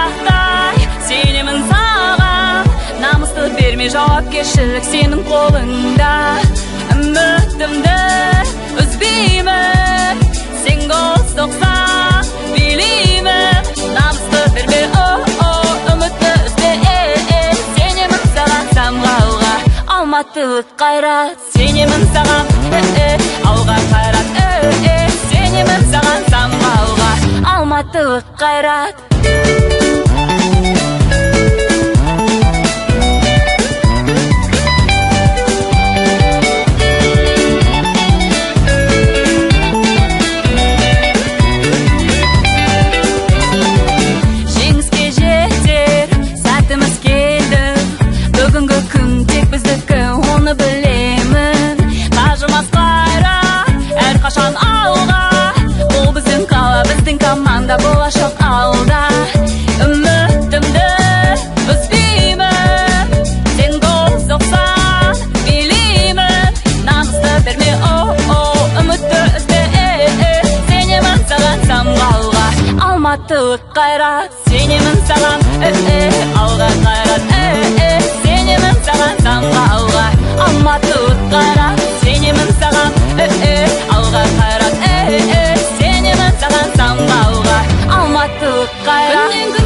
сақтай, сенемін саған. Намысты берме, жауапкершілік сенің қолыңда. Үмітімді үзбеймін, сен гол соқсаң билеймін. Намысты берме, үмітті үзбе, сенемін саған самғауға. Алматылық қайрат, сенемін саған, алға қайрат, сенемін саған самғауға. Алматылық қайрат. Жеңіске жетер сәтіміз келді, бүгінгі күн тек біздікі, оны білемін. Қажымас қайрат, әрқашан алға, ол біздің қала, біздің команда, болашақ алда. Үмітімді үзбеймін, сен гол соқсаң билеймін. Намысты берме, үмітті үзбе, сенемін саған самғауға. Алматылық қайрат, сенемін саған, алға қайрат, сенемін саған самғауға. Алматылық қайрат, сенемін саған, алға қайрат, сенемін саған самғауға. Алматылық қайрат.